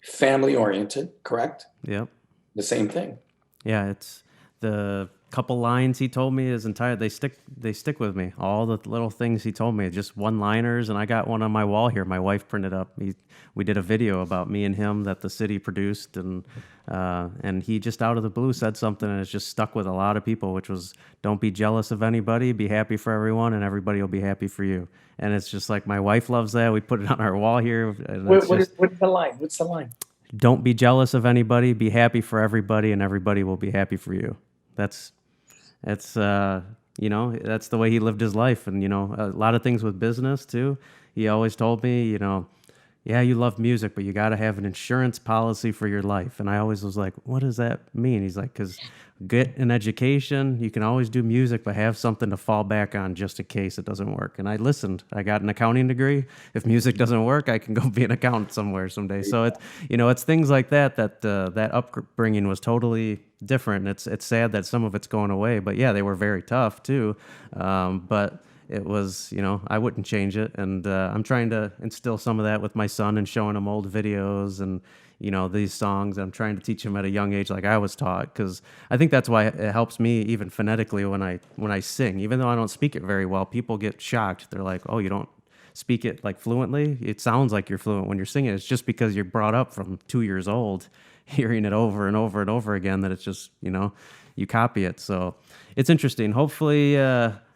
family oriented, correct? Yep. The same thing. Yeah, it's the couple lines he told me his entire they stick with me. All the little things he told me, just one-liners, and I got one on my wall here. My wife printed up. We did a video about me and him that the city produced, and he just out of the blue said something, and it's just stuck with a lot of people, which was, "Don't be jealous of anybody. Be happy for everyone, and everybody will be happy for you." And it's just like my wife loves that. We put it on our wall here, and it's just, What's the line? What's the line? don't be jealous of anybody. Be happy for everybody, and everybody will be happy for you. That's that's that's the way he lived his life, and a lot of things with business too. He always told me, yeah, you love music, but you got to have an insurance policy for your life. And I always was like, what does that mean? He's like, because get an education, you can always do music, but have something to fall back on just in case it doesn't work. And I listened. I got an accounting degree. If music doesn't work, I can go be an accountant somewhere someday. So it's things like that upbringing was totally different. It's sad that some of it's going away, but yeah, they were very tough too. But it was, I wouldn't change it. And I'm trying to instill some of that with my son and showing him old videos and, these songs. I'm trying to teach him at a young age like I was taught, because I think that's why it helps me even phonetically when I sing. Even though I don't speak it very well, people get shocked. They're like, oh, you don't speak it like fluently? It sounds like you're fluent when you're singing. It's just because you're brought up from 2 years old hearing it over and over and over again that it's just, you copy it. So it's interesting. Hopefully,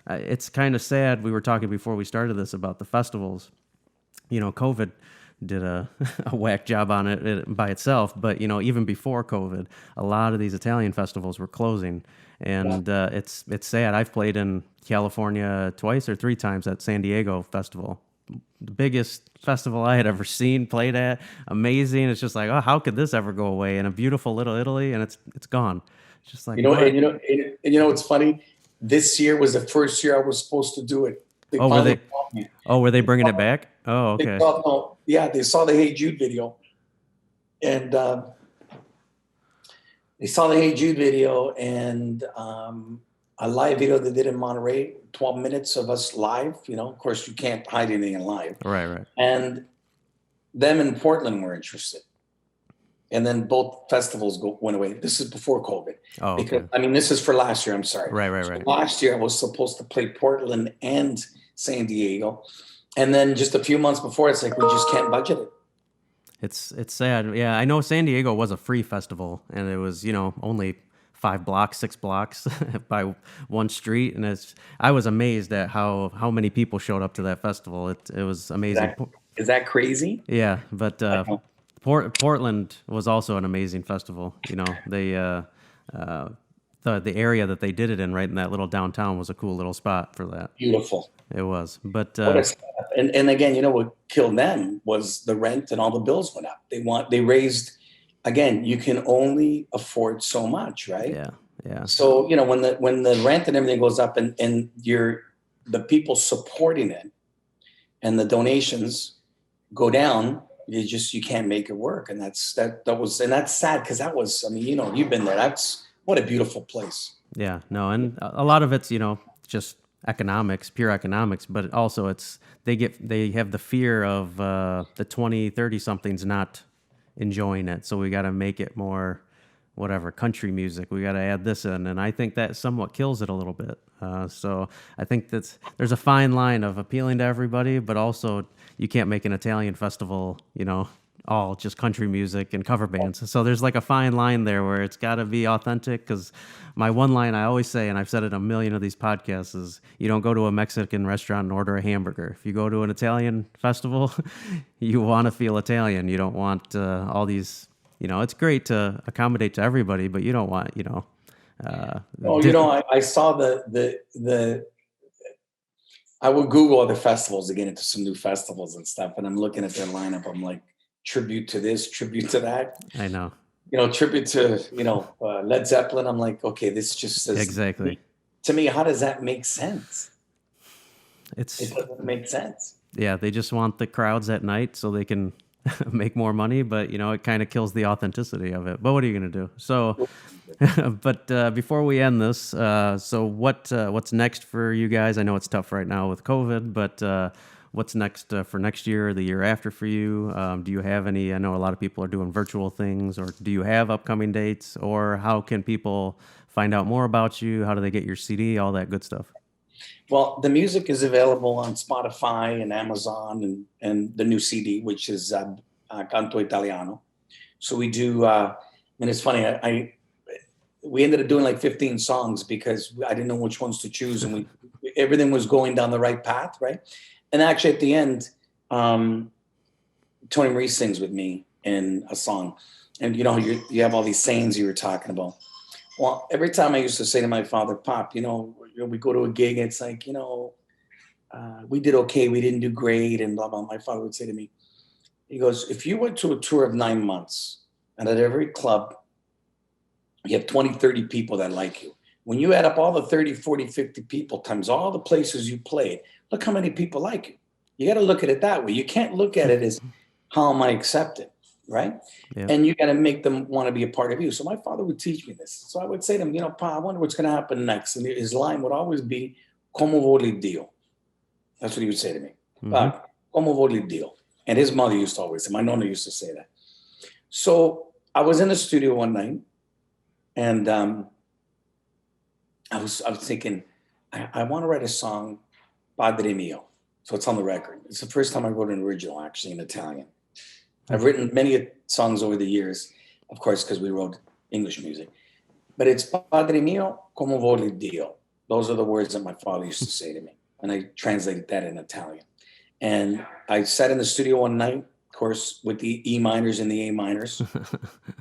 it's kind of sad. We were talking before we started this about the festivals. COVID did a, a whack job on it by itself. But, even before COVID, a lot of these Italian festivals were closing. And it's sad. I've played in California twice or three times at San Diego Festival. The biggest festival I had ever seen, played at. Amazing. It's just like, oh, how could this ever go away? In a beautiful little Italy, and it's gone. It's just like, You know, what? and it's funny. This year was the first year I was supposed to do it. They Oh, finally called me. were they bringing it back? Oh, They okay. saw, no, yeah, they saw the Hey Jude video, and a live video they did in Monterey, 12 minutes of us live. Of course, you can't hide anything in live. Right. And them in Portland were interested. And then both festivals went away. This is before COVID. Oh, okay. Because, I mean, this is for last year. I'm sorry. Right. So last year, I was supposed to play Portland and San Diego. And then just a few months before, it's like, we just can't budget it. It's sad. Yeah, I know San Diego was a free festival, and it was only 5 blocks, 6 blocks by one street, and I was amazed at how many people showed up to that festival. It was amazing. Is that crazy? Yeah, but Portland was also an amazing festival. They the area that they did it in, right in that little downtown, was a cool little spot for that. Beautiful. It was, but and again, what killed them was the rent, and all the bills went up. They raised, again, you can only afford so much, right? yeah. So when the rent and everything goes up, and the people supporting it, and the donations go down, you can't make it work, and that's sad, because that was, I mean, you've been there. That's what a beautiful place. Yeah, no, and a lot of it's just economics, pure economics, but also they have the fear of the 20, 30 somethings not enjoying it, so we got to make it more whatever country music. We got to add this in, and I think that somewhat kills it a little bit. So I think there's a fine line of appealing to everybody, but also you can't make an Italian festival, all just country music and cover bands. So there's like a fine line there where it's got to be authentic. Because my one line I always say, and I've said it a million of these podcasts, is you don't go to a Mexican restaurant and order a hamburger. If you go to an Italian festival, you want to feel Italian. You don't want all these, it's great to accommodate to everybody, but you don't want, Oh, I saw the I would Google other festivals to get into some new festivals and stuff, and I'm looking at their lineup. I'm like, tribute to this, tribute to that, I know. tribute to Led Zeppelin. I'm like, okay, this just says Exactly. to me, how does that make sense? It It's doesn't make sense. yeah, they just want the crowds at night so they can make more money, but it kind of kills the authenticity of it. But what are you going to do? So, but before we end this, so what's next for you guys? I know it's tough right now with COVID, but what's next for next year or the year after for you? Do you have any? I know a lot of people are doing virtual things, or do you have upcoming dates, or how can people find out more about you? How do they get your CD? All that good stuff. Well, the music is available on Spotify and Amazon and the new CD, which is Canto Italiano. So we do, and it's funny, we ended up doing like 15 songs because I didn't know which ones to choose, and everything was going down the right path, right? And actually, at the end, Tony Marie sings with me in a song, and you have all these sayings you were talking about. Well, every time I used to say to my father, Pop, we go to a gig, it's like, we did okay, we didn't do great, and blah blah. My father would say to me, he goes, if you went to a tour of 9 months, and at every club you have 20, 30 people that like you. When you add up all the 30, 40, 50 people times all the places you played, look how many people like you. You got to look at it that way. You can't look at it as how am I accepted, right? Yeah. And you got to make them want to be a part of you. So my father would teach me this. So I would say to him, Pa, I wonder what's going to happen next. And his line would always be, como voli Dio. That's what he would say to me. Mm-hmm. Como voli Dio. And his mother used to always say, my nonna used to say that. So I was in the studio one night, and I was thinking, I want to write a song, Padre Mio. So it's on the record. It's the first time I wrote an original, actually, in Italian. I've written many songs over the years, of course, because we wrote English music. But it's Padre Mio, como voli Dio. Those are the words that my father used to say to me. And I translated that in Italian. And I sat in the studio one night, of course, with the E minors and the A minors.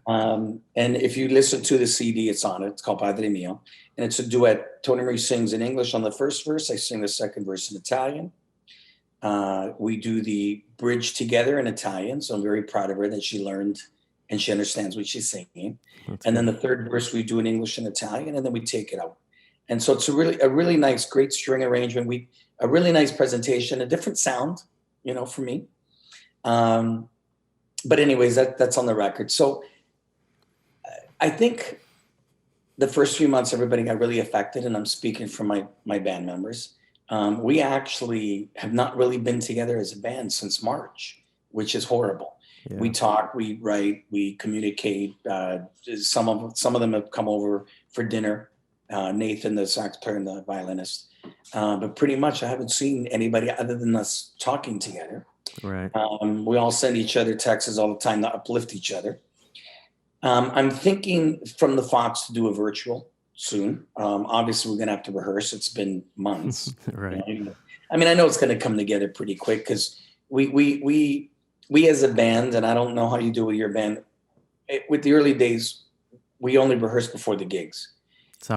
And if you listen to the CD, it's on it. It's called Padre Mio. And it's a duet. Tony Marie sings in English on the first verse. I sing the second verse in Italian. We do the bridge together in Italian. So I'm very proud of her that she learned and she understands what she's singing. That's and cool. Then the third verse we do in English and Italian, and then we take it out. And so it's a really nice, great string arrangement. A really nice presentation, a different sound, for me. But anyways, that's on the record. So I think the first few months, everybody got really affected, and I'm speaking for my band members. We actually have not really been together as a band since March, which is horrible. Yeah. We talk, we write, we communicate. Some of them have come over for dinner. Nathan, the sax player and the violinist. But pretty much I haven't seen anybody other than us talking together. Right. We all send each other texts all the time to uplift each other. I'm thinking from the Fox to do a virtual soon. Obviously, we're going to have to rehearse. It's been months. Right. I mean, I know it's going to come together pretty quick because we as a band, and I don't know how you do with your band, with the early days, we only rehearsed before the gigs. That's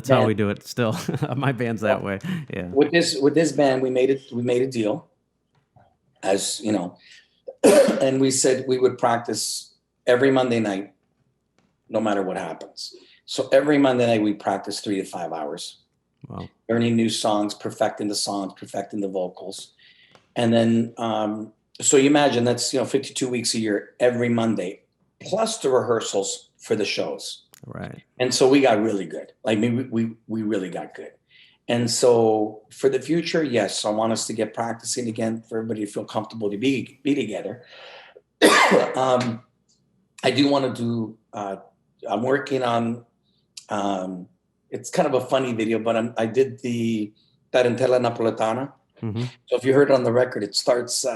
how we do it still. My band's that way. Yeah. With this band, we made a deal, as you know, and we said we would practice every Monday night, no matter what happens. So every Monday night we practice 3 to 5 hours. Wow. Learning new songs, perfecting the songs, perfecting the vocals. And then so you imagine that's 52 weeks a year, every Monday, plus the rehearsals for the shows. Right. And so we got really good. Like we really got good. And so for the future, yes, I want us to get practicing again for everybody to feel comfortable to be together. I do want to do, I'm working on, it's kind of a funny video, but I did the Tarantella Napoletana. Mm-hmm. So if you heard it on the record, it starts,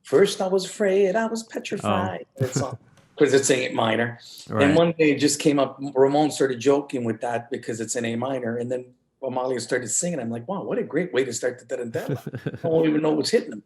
first I was afraid, I was petrified. Oh. Because it's an A minor. Right. And one day it just came up, Ramon started joking with that because it's an A minor. And then Amalia started singing. I'm like, wow, what a great way to start the tarantella. I don't even know what's hitting them.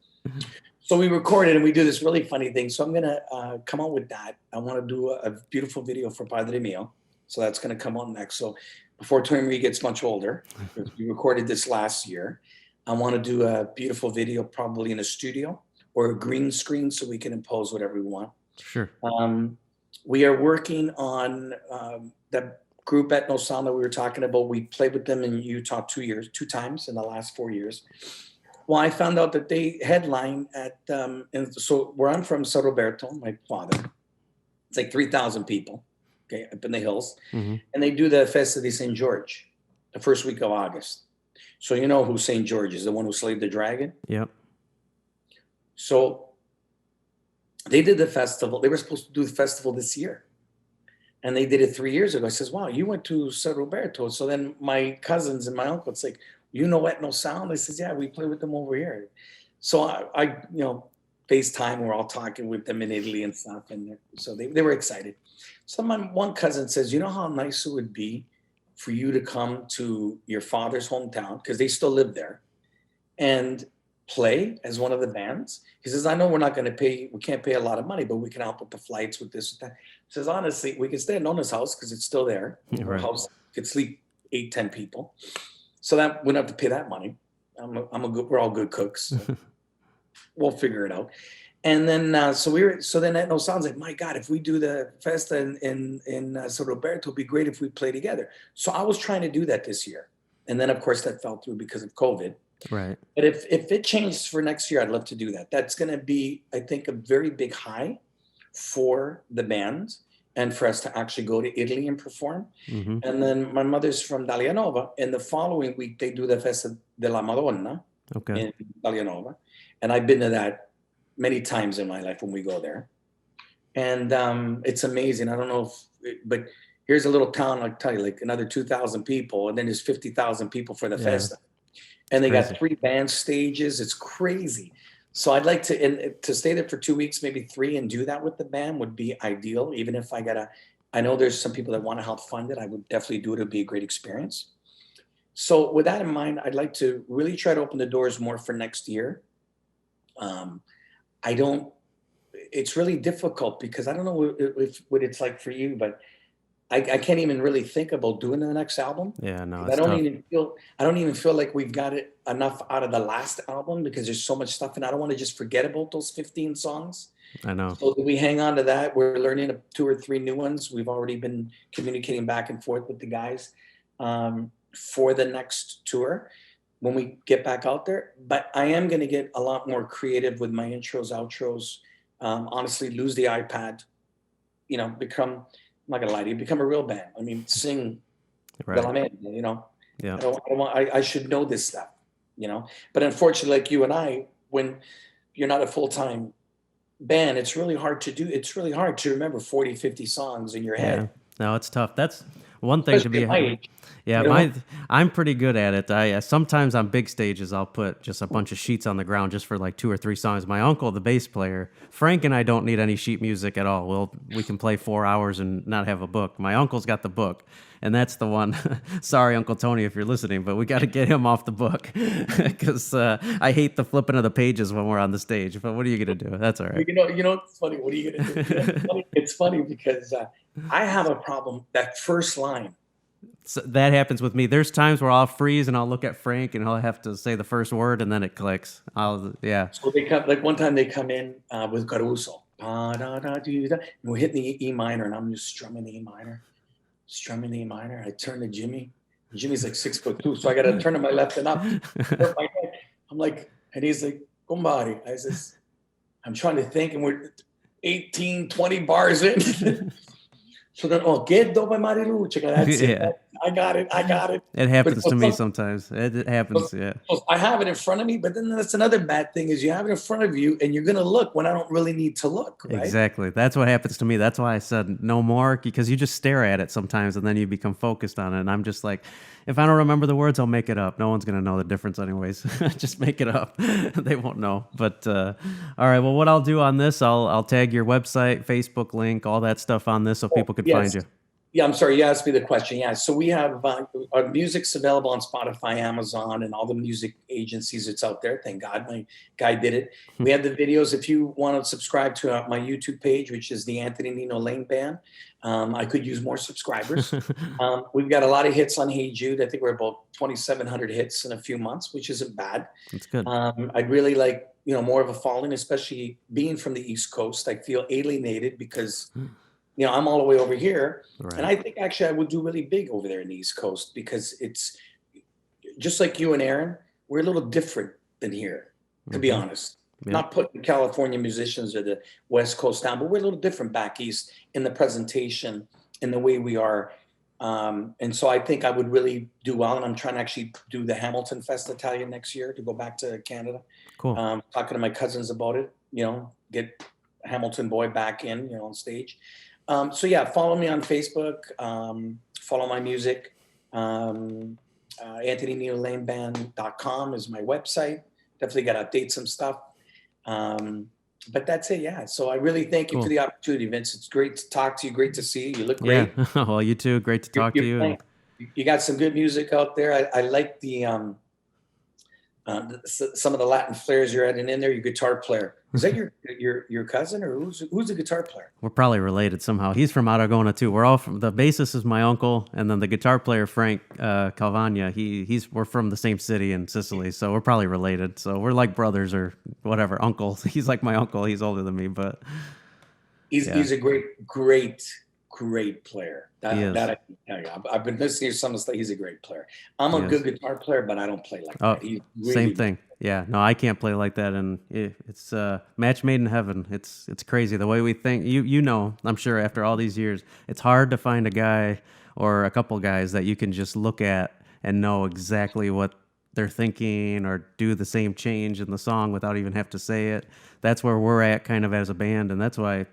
So we recorded and we do this really funny thing. So I'm going to come out with that. I want to do a beautiful video for Padre Mio. So that's going to come out next. So before Tony Marie gets much older, because we recorded this last year, I want to do a beautiful video probably in a studio or a green screen so we can impose whatever we want. Sure. We are working on the group Ethno Sound that we were talking about. We played with them in Utah 2 times in the last 4 years. Well, I found out that they headline at, and so where I'm from, San Roberto, my father, it's like 3,000 people, okay, up in the hills. Mm-hmm. And they do the Festa de St. George, the first week of August. So you know who St. George is, the one who slayed the dragon? Yep. So they did the festival. They were supposed to do the festival this year. And they did it 3 years ago. I says, wow, you went to San Roberto. So then my cousins and my uncle, it's like, you know Ethno Sound? I says, yeah, we play with them over here. So I FaceTime, we're all talking with them in Italy and stuff. And so they were excited. So my one cousin says, you know how nice it would be for you to come to your father's hometown, because they still live there, and play as one of the bands? He says, I know we can't pay a lot of money, but we can help with the flights, with this, with that. He says, honestly, we can stay at Nona's house because it's still there. Right. Our house could sleep 8-10 people. So that we don't have to pay that money. We're all good cooks. So we'll figure it out. And then so then Ethno Sound's like, my God, if we do the festa in San Roberto, it'd be great if we play together. So I was trying to do that this year. And then of course that fell through because of COVID. Right. But if it changes for next year, I'd love to do that. That's going to be, I think, a very big high for the band and for us to actually go to Italy and perform. Mm-hmm. And then my mother's from Dalianova. And the following week, they do the Festa della Madonna in Dalianova. And I've been to that many times in my life when we go there. And it's amazing. I don't know but here's a little town, I'll tell you, like another 2,000 people. And then there's 50,000 people for the Festa. And they got 3 band stages. It's crazy. So I'd like to stay there for 2 weeks, maybe 3, and do that with the band would be ideal. Even if I know there's some people that want to help fund it. I would definitely do it. It'd be a great experience. So with that in mind, I'd like to really try to open the doors more for next year. It's really difficult because I don't know what it's like for you, but I can't even really think about doing the next album. Yeah, no, I don't even feel like we've got it enough out of the last album because there's so much stuff, and I don't want to just forget about those 15 songs. I know. So we hang on to that. We're learning 2 or 3 new ones. We've already been communicating back and forth with the guys for the next tour when we get back out there. But I am going to get a lot more creative with my intros, outros. Honestly, lose the iPad. Become. I'm not gonna lie to you, become a real band. I mean, sing, right. Yeah. I should know this stuff, But unfortunately, like you and I, when you're not a full-time band, it's really hard to do. It's really hard to remember 40, 50 songs in your head. No, it's tough. That's one thing Especially to be. My age. Yeah, I'm pretty good at it. I sometimes on big stages I'll put just a bunch of sheets on the ground just for like 2 or 3 songs. My uncle, the bass player, Frank, and I don't need any sheet music at all. We can play 4 hours and not have a book. My uncle's got the book, and that's the one. Sorry, Uncle Tony, if you're listening, but we got to get him off the book because I hate the flipping of the pages when we're on the stage. But what are you gonna do? That's all right. It's funny. What are you gonna do? It's funny because I have a problem. That first line. So that happens with me. There's times where I'll freeze and I'll look at Frank and he'll have to say the first word and then it clicks. So they come, like one time they come in with Caruso. And we're hitting the E minor and I'm just strumming the E minor. I turn to Jimmy. Jimmy's like 6'2", so I got to turn to my left and up. I'm like, and he's like, "Kumbari." I says, I'm trying to think, and we're 18, 20 bars in. So then, get dope by Mariluce. That's it. I got it. It happens to me sometimes. It happens, yeah. I have it in front of me, but then that's another bad thing is you have it in front of you and you're going to look when I don't really need to look, right? Exactly. That's what happens to me. That's why I said no more, because you just stare at it sometimes and then you become focused on it. And I'm just like, if I don't remember the words, I'll make it up. No one's going to know the difference anyways. Just make it up. They won't know. But all right, well, what I'll do on this, I'll tag your website, Facebook link, all that stuff on this so people can find you. Yeah, I'm sorry. You asked me the question. Yeah, so we have our music's available on Spotify, Amazon, and all the music agencies. It's out there. Thank God, my guy did it. We have the videos. If you want to subscribe to my YouTube page, which is the Anthony Nino Lane Band, I could use more subscribers. We've got a lot of hits on Hey Jude. I think we're about 2,700 hits in a few months, which isn't bad. That's good. I'd really like more of a following, especially being from the East Coast. I feel alienated because I'm all the way over here. Right. And I think actually I would do really big over there in the East Coast because it's just like you and Aaron, we're a little different than here, to be honest. Yeah. Not putting California musicians or the West Coast down, but we're a little different back East in the presentation, in the way we are. And so I think I would really do well. And I'm trying to actually do the Hamilton Fest Italian next year to go back to Canada. Cool. Talking to my cousins about it, get Hamilton Boy back in, on stage. So yeah, follow me on Facebook, follow my music. AnthonyNeoLaneBand.com is my website. Definitely got to update some stuff. But that's it. Yeah. So I really thank you for the opportunity, Vince. It's great to talk to you. Great to see you. You look great. Yeah. Well, you too. Great to talk to you. You got some good music out there. I like the some of the Latin flares you're adding in there. Your guitar player, is that your cousin, or who's the guitar player? We're probably related somehow. He's from Aragona too. We're all from, the bassist is my uncle, and then the guitar player Frank Calvagna. We're from the same city in Sicily, so we're probably related. So we're like brothers or whatever. Uncles. He's like my uncle. He's older than me, but he's a great player. That I can tell you. I've been listening to some of the stuff. He's a great player. I'm a good guitar player, but I don't play like that. He's really same thing. Yeah, no, I can't play like that, and it's match made in heaven. It's crazy the way we think. I'm sure after all these years, it's hard to find a guy or a couple guys that you can just look at and know exactly what they're thinking or do the same change in the song without even have to say it. That's where we're at kind of as a band, and that's why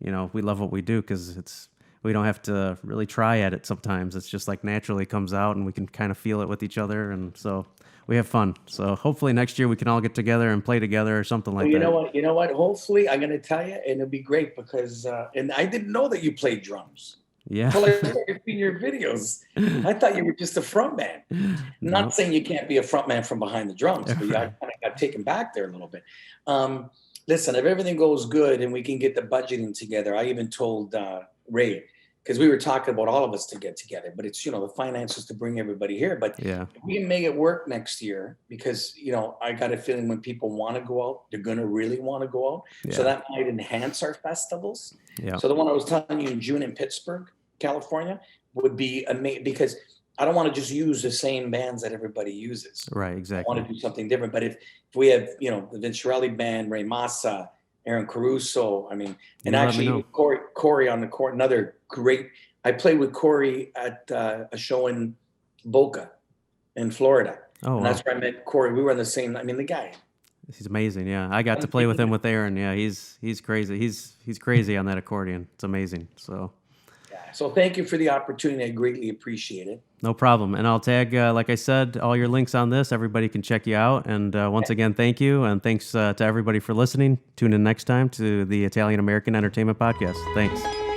we love what we do, because we don't have to really try at it sometimes. It's just like naturally comes out, and we can kind of feel it with each other, and so we have fun. So hopefully next year we can all get together and play together or something like that. You know what? Hopefully, I'm going to tell you, and it'll be great because, and I didn't know that you played drums. Yeah. Until I started seeing your videos, I thought you were just a front man. Not saying you can't be a front man from behind the drums, but I kind of got taken back there a little bit. Listen, if everything goes good and we can get the budgeting together, I even told Ray, because we were talking about all of us to get together, but it's, the finances to bring everybody here. But if we can make it work next year, because, I got a feeling when people want to go out, they're going to really want to go out. Yeah. So that might enhance our festivals. Yeah. So the one I was telling you in June in Pittsburgh, California, would be amazing, because I don't want to just use the same bands that everybody uses. Right, exactly. I want to do something different. But if we have, the Vince Chiarelli Band, Ray Massa, Aaron Caruso, and actually Corey on the court, another great. I played with Corey at a show in Boca in Florida. Oh, and that's where I met Corey. We were on the same, the guy. He's amazing, yeah. I got to play with him with Aaron. Yeah, he's crazy. He's crazy on that accordion. It's amazing, so. So thank you for the opportunity. I greatly appreciate it. No problem. And I'll tag, like I said, all your links on this. Everybody can check you out. And once again, thank you. And thanks to everybody for listening. Tune in next time to the Italian American Entertainment Podcast. Thanks.